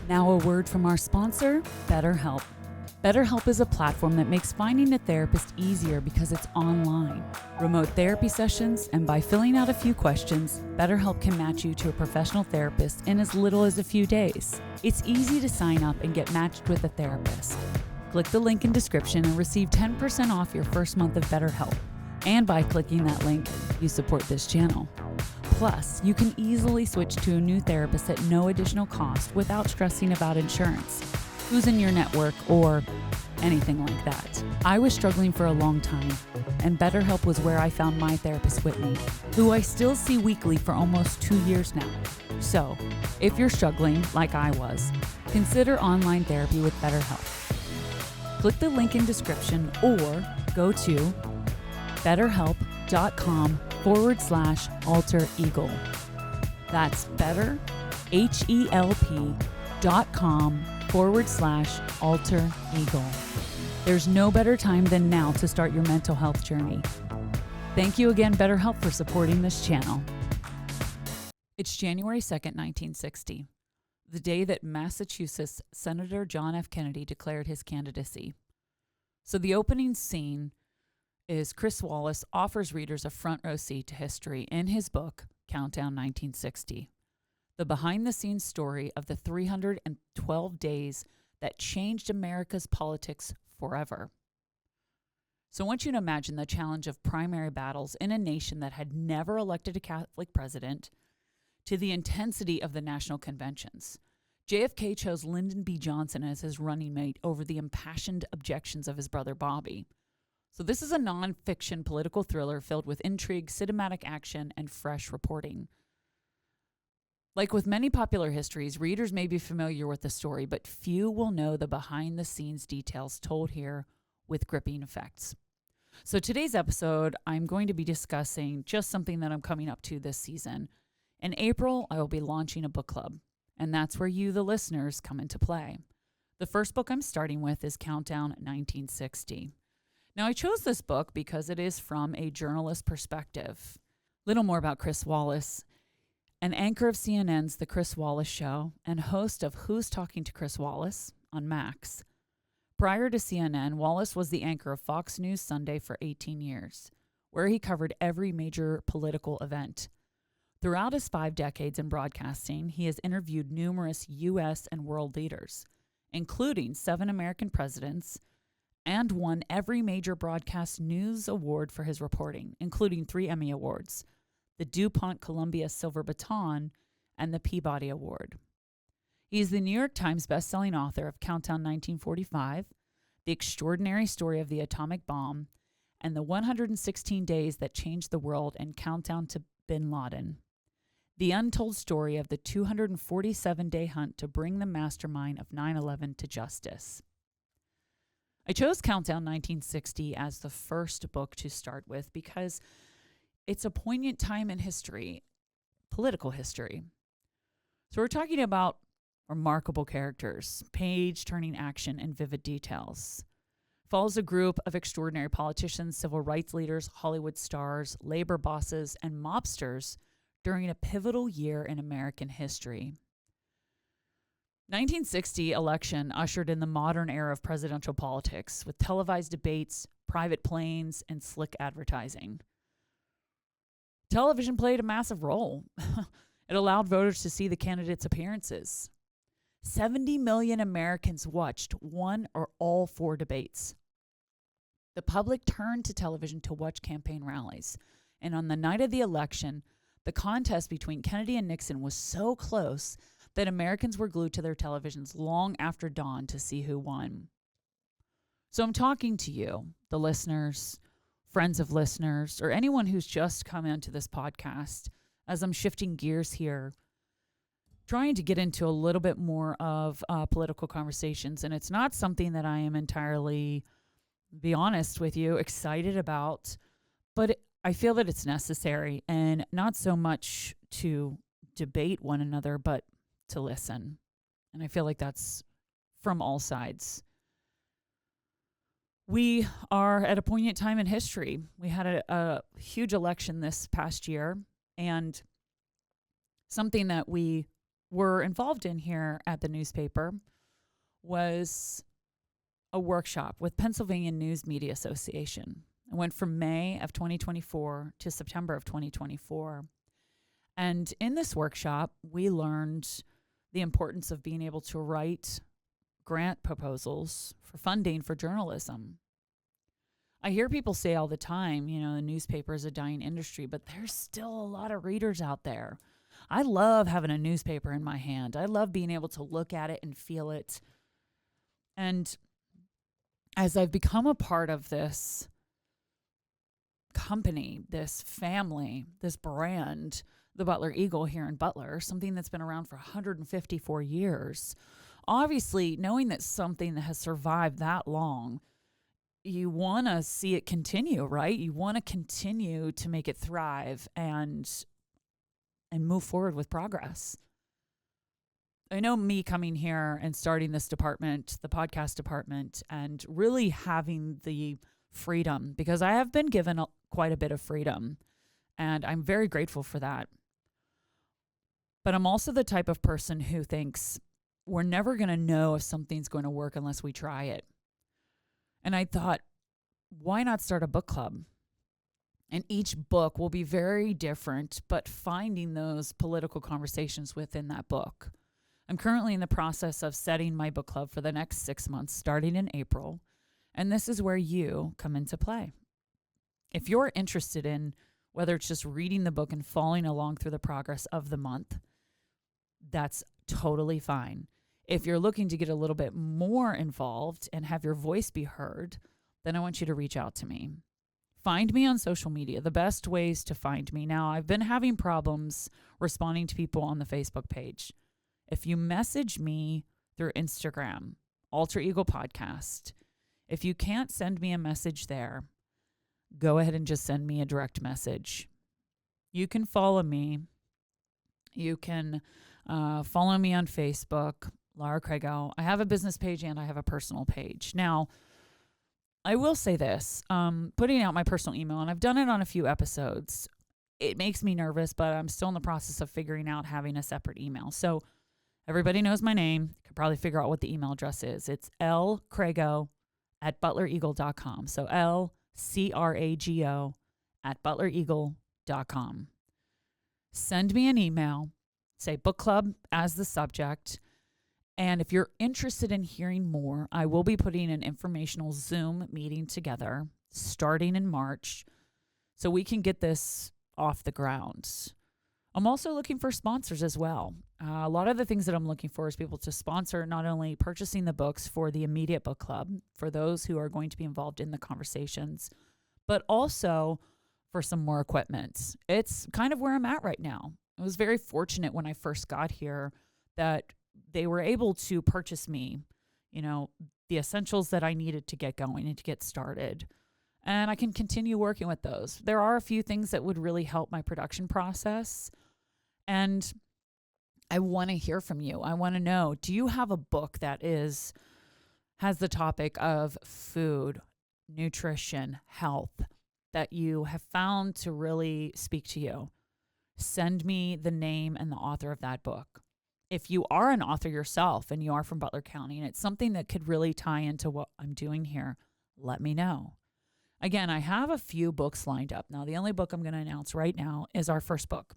Now a word from our sponsor, BetterHelp. BetterHelp is a platform that makes finding a therapist easier because it's online. Remote therapy sessions, and by filling out a few questions, BetterHelp can match you to a professional therapist in as little as a few days. It's easy to sign up and get matched with a therapist. Click the link in description and receive 10% off your first month of BetterHelp. And by clicking that link, you support this channel. Plus, you can easily switch to a new therapist at no additional cost without stressing about insurance, who's in your network, or anything like that. I was struggling for a long time, and BetterHelp was where I found my therapist, Whitney, who I still see weekly for almost 2 years now. So, if you're struggling like I was, consider online therapy with BetterHelp. Click the link in description or go to betterhelp.com/altereagle. That's betterhelp.com/altereagle. There's no better time than now to start your mental health journey. Thank you again, BetterHelp, for supporting this channel. It's January 2nd, 1960, the day that Massachusetts Senator John F. Kennedy declared his candidacy. So the opening scene is Chris Wallace offers readers a front row seat to history in his book, Countdown 1960, the behind-the-scenes story of the 312 days that changed America's politics forever. So I want you to imagine the challenge of primary battles in a nation that had never elected a Catholic president, to the intensity of the national conventions. JFK chose Lyndon B. Johnson as his running mate over the impassioned objections of his brother Bobby. So this is a nonfiction political thriller filled with intrigue, cinematic action, and fresh reporting. Like with many popular histories, readers may be familiar with the story, but few will know the behind-the-scenes details told here with gripping effects. So today's episode, I'm going to be discussing just something that I'm coming up to this season. In April, I will be launching a book club, and that's where you, the listeners, come into play. The first book I'm starting with is Countdown 1960. Now, I chose this book because it is from a journalist perspective. Little more about Chris Wallace, an anchor of CNN's The Chris Wallace Show and host of Who's Talking to Chris Wallace on Max. Prior to CNN, Wallace was the anchor of Fox News Sunday for 18 years, where he covered every major political event. Throughout his 5 decades in broadcasting, he has interviewed numerous U.S. and world leaders, including 7 American presidents, and won every major broadcast news award for his reporting, including 3 Emmy Awards, the DuPont Columbia Silver Baton, and the Peabody Award. He is the New York Times bestselling author of Countdown 1945, The Extraordinary Story of the Atomic Bomb, and the 116 Days That Changed the World, and Countdown to Bin Laden. The untold story of the 247-day hunt to bring the mastermind of 9/11 to justice. I chose Countdown 1960 as the first book to start with because it's a poignant time in history, political history. So we're talking about remarkable characters, page-turning action, and vivid details. Follows a group of extraordinary politicians, civil rights leaders, Hollywood stars, labor bosses, and mobsters during a pivotal year in American history. 1960 election ushered in the modern era of presidential politics with televised debates, private planes, and slick advertising. Television played a massive role. It allowed voters to see the candidates' appearances. 70 million Americans watched one or all 4 debates. The public turned to television to watch campaign rallies. And on the night of the election, the contest between Kennedy and Nixon was so close that Americans were glued to their televisions long after dawn to see who won. So I'm talking to you, the listeners, friends of listeners, or anyone who's just come into this podcast, as I'm shifting gears here, trying to get into a little bit more of political conversations. And it's not something that I am entirely, be honest with you, excited about, but I feel that it's necessary, and not so much to debate one another, but to listen. And I feel like that's from all sides. We are at a poignant time in history. We had a huge election this past year, and something that we were involved in here at the newspaper was a workshop with Pennsylvania News Media Association. It went from May of 2024 to September of 2024. And in this workshop, we learned the importance of being able to write grant proposals for funding for journalism. I hear people say all the time, the newspaper is a dying industry, but there's still a lot of readers out there. I love having a newspaper in my hand. I love being able to look at it and feel it. And as I've become a part of this company, this family, this brand, the Butler Eagle here in Butler, something that's been around for 154 years, obviously knowing that something that has survived that long, you want to see it continue, right? You want to continue to make it thrive and move forward with progress. I know me coming here and starting this department, the podcast department, and really having the freedom, because I have been given quite a bit of freedom, and I'm very grateful for that. But I'm also the type of person who thinks we're never going to know if something's going to work unless we try it. And I thought, why not start a book club? And each book will be very different, but finding those political conversations within that book. I'm currently in the process of setting my book club for the next 6 months, starting in April. And this is where you come into play. If you're interested in whether it's just reading the book and following along through the progress of the month, that's totally fine. If you're looking to get a little bit more involved and have your voice be heard, then I want you to reach out to me. Find me on social media, the best ways to find me. Now, I've been having problems responding to people on the Facebook page. If you message me through Instagram, Alter Eagle Podcast, if you can't send me a message there, go ahead and just send me a direct message. You can follow me. You can follow me on Facebook, Laura Crago. I have a business page and I have a personal page. Now, I will say this, putting out my personal email, and I've done it on a few episodes, it makes me nervous, but I'm still in the process of figuring out having a separate email. So everybody knows my name. You can probably figure out what the email address is. It's lcrago@butlereagle.com. So lcrago@butlereagle.com. Send me an email, say book club as the subject. And if you're interested in hearing more, I will be putting an informational Zoom meeting together starting in March so we can get this off the ground. I'm also looking for sponsors as well. A lot of the things that I'm looking for is people to sponsor not only purchasing the books for the immediate book club, for those who are going to be involved in the conversations, but also for some more equipment. It's kind of where I'm at right now. I was very fortunate when I first got here that they were able to purchase me, the essentials that I needed to get going and to get started. And I can continue working with those. There are a few things that would really help my production process. And I want to hear from you. I want to know, do you have a book that has the topic of food, nutrition, health that you have found to really speak to you? Send me the name and the author of that book. If you are an author yourself and you are from Butler County and it's something that could really tie into what I'm doing here, let me know. Again, I have a few books lined up. Now, the only book I'm going to announce right now is our first book,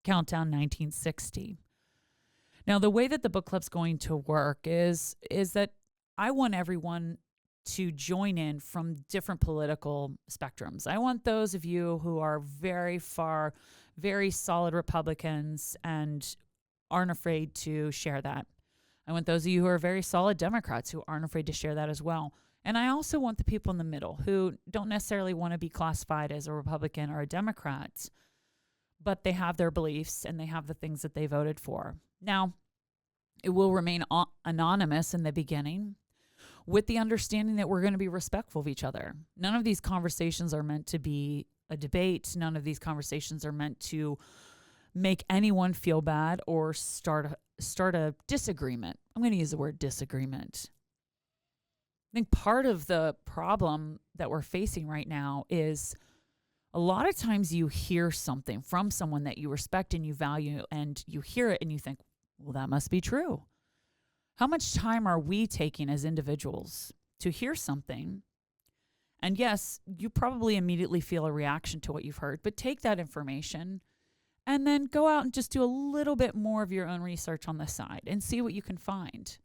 Countdown 1960. Now, the way that the book club's going to work is that I want everyone to join in from different political spectrums. I want those of you who are very solid Republicans and aren't afraid to share that. I want those of you who are very solid Democrats who aren't afraid to share that as well. And I also want the people in the middle who don't necessarily want to be classified as a Republican or a Democrat, but they have their beliefs and they have the things that they voted for. Now, it will remain anonymous in the beginning with the understanding that we're going to be respectful of each other. None of these conversations are meant to be a debate. None of these conversations are meant to make anyone feel bad or start a disagreement. I'm going to use the word disagreement. I think part of the problem that we're facing right now is a lot of times you hear something from someone that you respect and you value, and you hear it and you think, Well, that must be true. How much time are we taking as individuals to hear something? And yes, you probably immediately feel a reaction to what you've heard, but take that information and then go out and just do a little bit more of your own research on the side and see what you can find.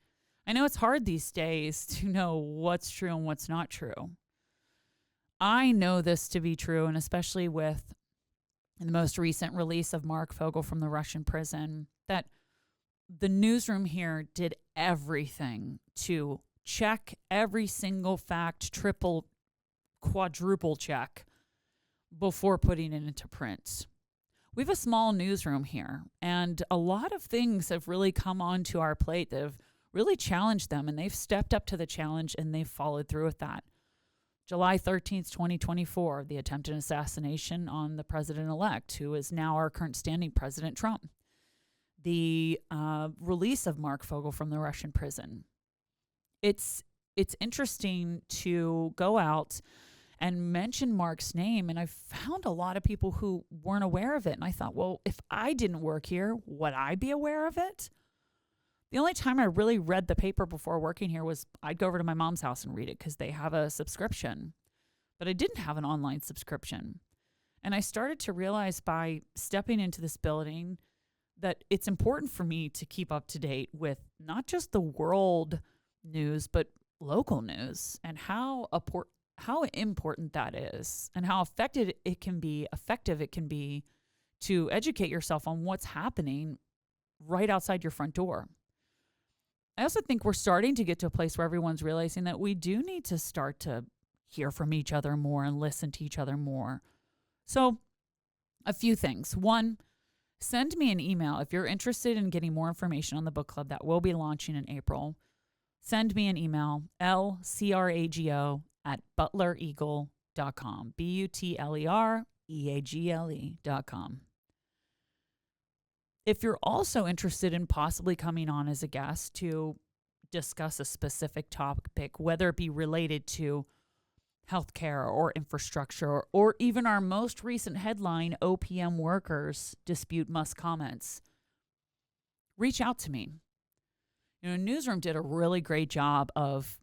I know it's hard these days to know what's true and what's not true. I know this to be true, and especially with the most recent release of Mark Fogel from the Russian prison, that the newsroom here did everything to check every single fact, triple, quadruple check before putting it into print. We have a small newsroom here, and a lot of things have really come onto our plate that have really challenged them, and they've stepped up to the challenge and they've followed through with that. July 13th, 2024, the attempted assassination on the president-elect, who is now our current standing President Trump. The release of Mark Fogel from the Russian prison. It's interesting to go out and mention Mark's name, and I found a lot of people who weren't aware of it. And I thought, well, if I didn't work here, would I be aware of it? The only time I really read the paper before working here was I'd go over to my mom's house and read it because they have a subscription. But I didn't have an online subscription. And I started to realize by stepping into this building that it's important for me to keep up to date with not just the world news, but local news, and how important that is, and how effective it can be to educate yourself on what's happening right outside your front door. I also think we're starting to get to a place where everyone's realizing that we do need to start to hear from each other more and listen to each other more. So a few things. One, send me an email if you're interested in getting more information on the book club that will be launching in April. Send me an email, lcrago@butlereagle.com, butlereagle.com. If you're also interested in possibly coming on as a guest to discuss a specific topic, whether it be related to healthcare or infrastructure, or even our most recent headline, OPM workers dispute must comments, reach out to me. Newsroom did a really great job of,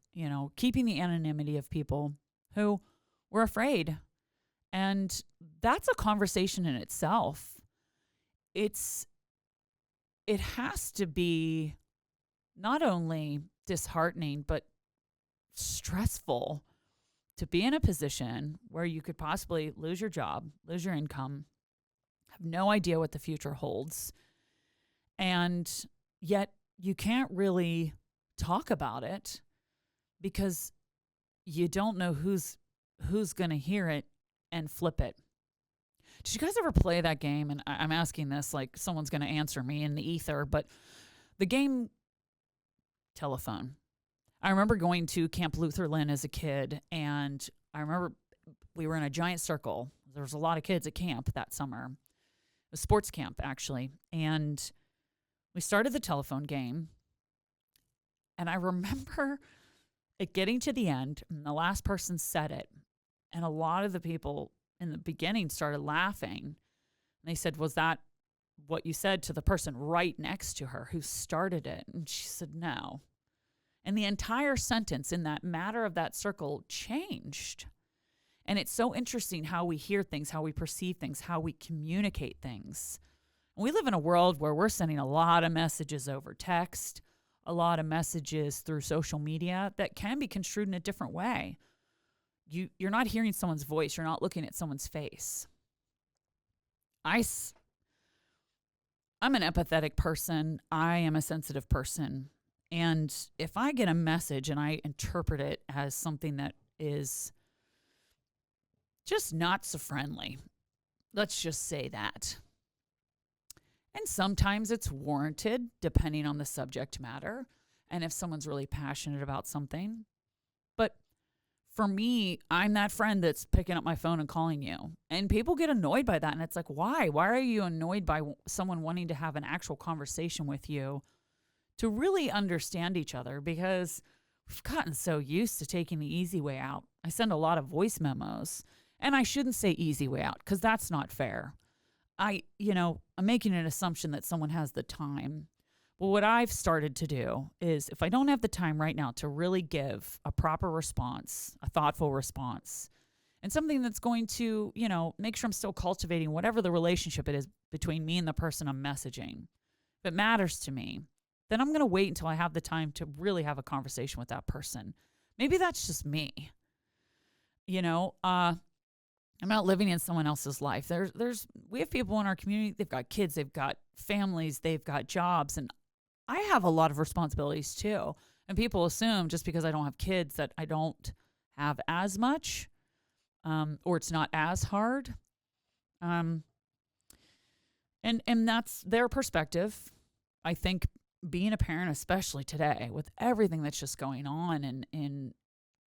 keeping the anonymity of people who were afraid. And that's a conversation in itself. It has to be not only disheartening, but stressful to be in a position where you could possibly lose your job, lose your income, have no idea what the future holds, and yet you can't really talk about it because you don't know who's going to hear it and flip it. Did you guys ever play that game? And I'm asking this like someone's going to answer me in the ether, but the game Telephone. I remember going to Camp Luther Lynn as a kid, and I remember we were in a giant circle. There was a lot of kids at camp that summer. It was sports camp, actually. And we started the telephone game, and I remember it getting to the end, and the last person said it, and a lot of the people in the beginning started laughing. And they said, was that what you said to the person right next to her who started it? And she said, no. And the entire sentence in that matter of that circle changed. And it's so interesting how we hear things, how we perceive things, how we communicate things. And we live in a world where we're sending a lot of messages over text, a lot of messages through social media that can be construed in a different way. You're not hearing someone's voice. You're not looking at someone's face. I'm an empathetic person. I am a sensitive person. And if I get a message and I interpret it as something that is just not so friendly, let's just say that. And sometimes it's warranted depending on the subject matter and if someone's really passionate about something. But for me, I'm that friend that's picking up my phone and calling you. And people get annoyed by that. And it's like, why? Why are you annoyed by someone wanting to have an actual conversation with you to really understand each other? Because we've gotten so used to taking the easy way out. I send a lot of voice memos, and I shouldn't say easy way out because that's not fair. I'm making an assumption that someone has the time. Well, what I've started to do is if I don't have the time right now to really give a proper response, a thoughtful response, and something that's going to, make sure I'm still cultivating whatever the relationship it is between me and the person I'm messaging, if it matters to me, then I'm going to wait until I have the time to really have a conversation with that person. Maybe that's just me. I'm not living in someone else's life. We have people in our community, they've got kids, they've got families, they've got jobs, and I have a lot of responsibilities too. And people assume just because I don't have kids that I don't have as much, or it's not as hard. And that's their perspective. I think being a parent, especially today, with everything that's just going on in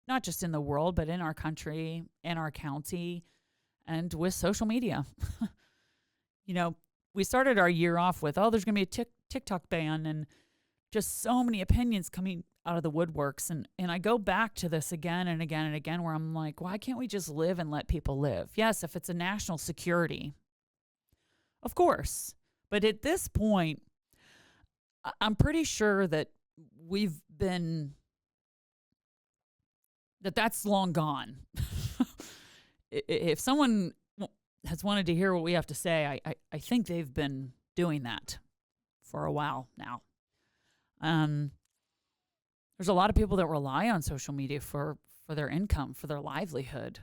not just in the world, but in our country, in our county, and with social media. We started our year off with, there's going to be a TikTok ban, and just so many opinions coming out of the woodworks. And I go back to this again and again and again, where I'm like, why can't we just live and let people live? Yes, if it's a national security, of course. But at this point, I'm pretty sure that that's long gone. If someone has wanted to hear what we have to say, I think they've been doing that for a while now. There's a lot of people that rely on social media for their income, for their livelihood.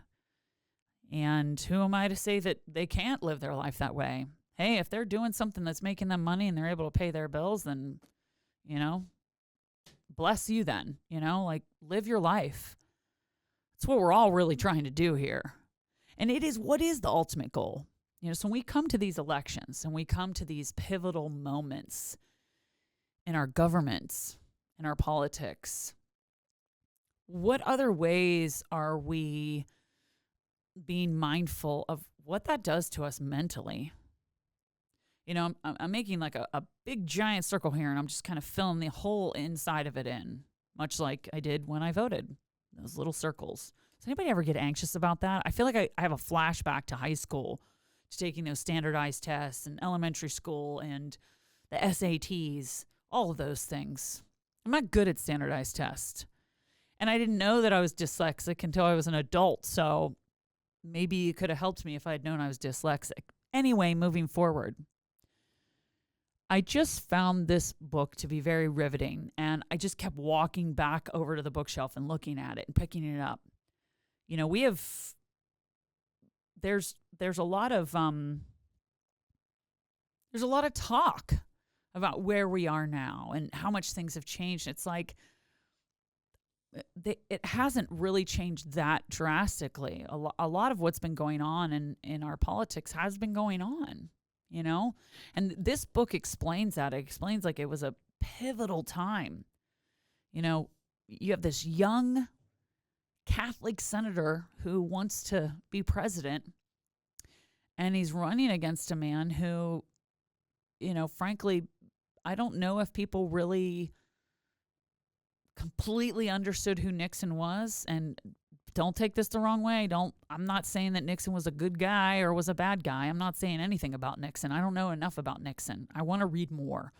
And who am I to say that they can't live their life that way? Hey, if they're doing something that's making them money and they're able to pay their bills, then, bless you then, live your life. That's what we're all really trying to do here. And what is the ultimate goal? So when we come to these elections and we come to these pivotal moments in our governments, in our politics, what other ways are we being mindful of what that does to us mentally? I'm making like a big giant circle here, and I'm just kind of filling the whole inside of it in, much like I did when I voted, those little circles. Does anybody ever get anxious about that? I feel like I have a flashback to high school, to taking those standardized tests, and elementary school, and the SATs, all of those things. I'm not good at standardized tests. And I didn't know that I was dyslexic until I was an adult, so maybe it could have helped me if I had known I was dyslexic. Anyway, moving forward, I just found this book to be very riveting, and I just kept walking back over to the bookshelf and looking at it and picking it up. There's a lot of talk about where we are now and how much things have changed. It's like it hasn't really changed that drastically. A lot of what's been going on in our politics has been going on, And this book explains that. It explains like it was a pivotal time. You have this young Catholic senator who wants to be president, and he's running against a man who, frankly, I don't know if people really completely understood who Nixon was. And don't take this the wrong way. I'm not saying that Nixon was a good guy or was a bad guy. I'm not saying anything about Nixon. I don't know enough about Nixon. I want to read more.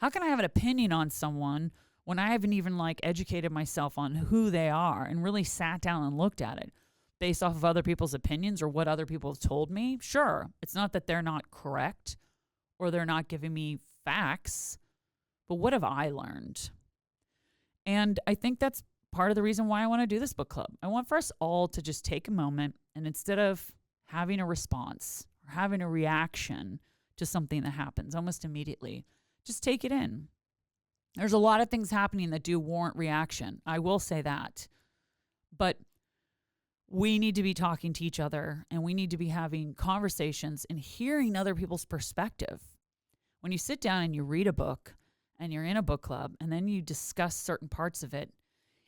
How can I have an opinion on someone when I haven't even educated myself on who they are and really sat down and looked at it based off of other people's opinions or what other people have told me? Sure, it's not that they're not correct or they're not giving me facts, but what have I learned? And I think that's part of the reason why I want to do this book club. I want for us all to just take a moment, and instead of having a response or having a reaction to something that happens almost immediately, just take it in. There's a lot of things happening that do warrant reaction. I will say that. But we need to be talking to each other, and we need to be having conversations and hearing other people's perspective. When you sit down and you read a book and you're in a book club and then you discuss certain parts of it,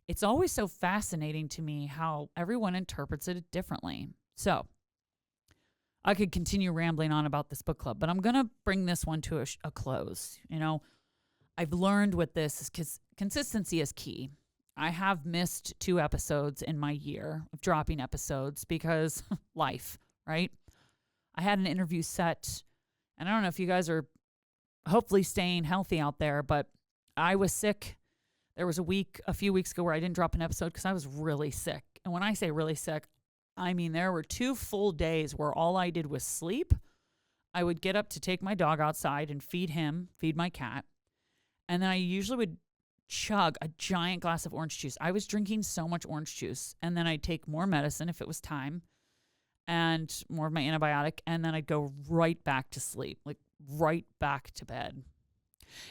it's always so fascinating to me how everyone interprets it differently. So I could continue rambling on about this book club, but I'm going to bring this one to a close. I've learned with this is because consistency is key. I have missed 2 episodes in my year of dropping episodes because life, right? I had an interview set, and I don't know if you guys are hopefully staying healthy out there. But I was sick. There was a few weeks ago where I didn't drop an episode because I was really sick. And when I say really sick, I mean there were 2 full days where all I did was sleep. I would get up to take my dog outside and feed my cat. And then I usually would chug a giant glass of orange juice. I was drinking so much orange juice. And then I'd take more medicine if it was time and more of my antibiotic. And then I'd go right back to sleep, like right back to bed.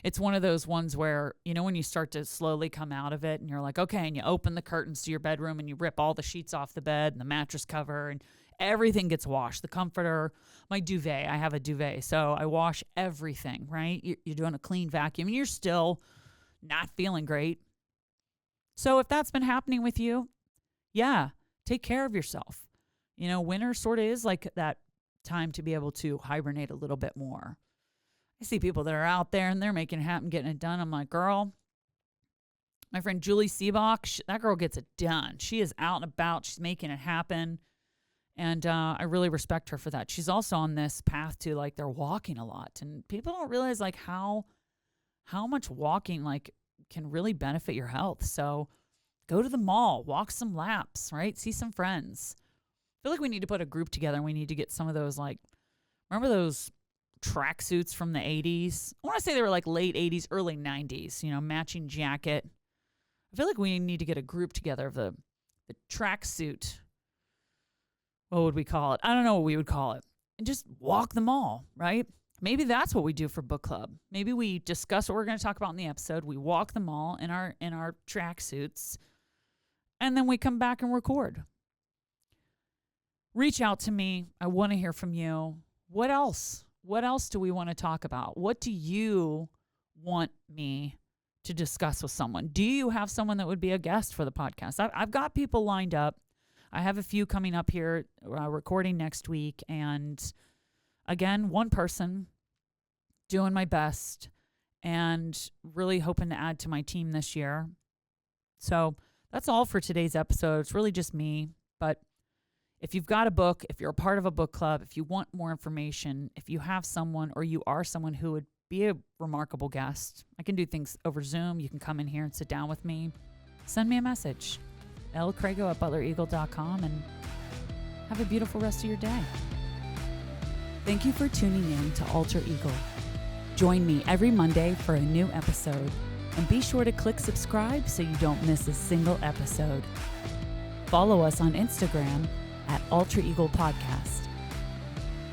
It's one of those ones where, when you start to slowly come out of it and you're like, okay, and you open the curtains to your bedroom and you rip all the sheets off the bed and the mattress cover and everything gets washed. The comforter, my duvet, I have a duvet. So I wash everything, right? You're doing a clean vacuum and you're still not feeling great. So if that's been happening with you, yeah, take care of yourself. Winter sort of is like that time to be able to hibernate a little bit more. I see people that are out there and they're making it happen, getting it done. I'm like, girl, my friend Julie Seebach, that girl gets it done. She is out and about. She's making it happen. And I really respect her for that. She's also on this path to like they're walking a lot. And people don't realize like how much walking like can really benefit your health. So go to the mall, walk some laps, right? See some friends. I feel like we need to put a group together and we need to get some of those like, remember those tracksuits from the 80s? I want to say they were like late 80s, early 90s, matching jacket. I feel like we need to get a group together of the tracksuit. What would we call it? I don't know what we would call it. And just walk the mall, right? Maybe that's what we do for book club. Maybe we discuss what we're going to talk about in the episode. We walk the mall in our tracksuits, and then we come back and record. Reach out to me. I want to hear from you. What else? What else do we want to talk about? What do you want me to discuss with someone? Do you have someone that would be a guest for the podcast? I've got people lined up. I have a few coming up here, recording next week. And again, one person, doing my best and really hoping to add to my team this year. So that's all for today's episode. It's really just me. But if you've got a book, if you're a part of a book club, if you want more information, if you have someone or you are someone who would be a remarkable guest, I can do things over Zoom. You can come in here and sit down with me. Send me a message. Crago@butlereagle.com, and have a beautiful rest of your day. Thank you for tuning in to Alter Eagle. Join me every Monday for a new episode, and be sure to click subscribe so you don't miss a single episode. Follow us on Instagram at Alter Eagle Podcast.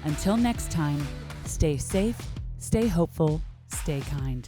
Until next time, stay safe, stay hopeful, stay kind.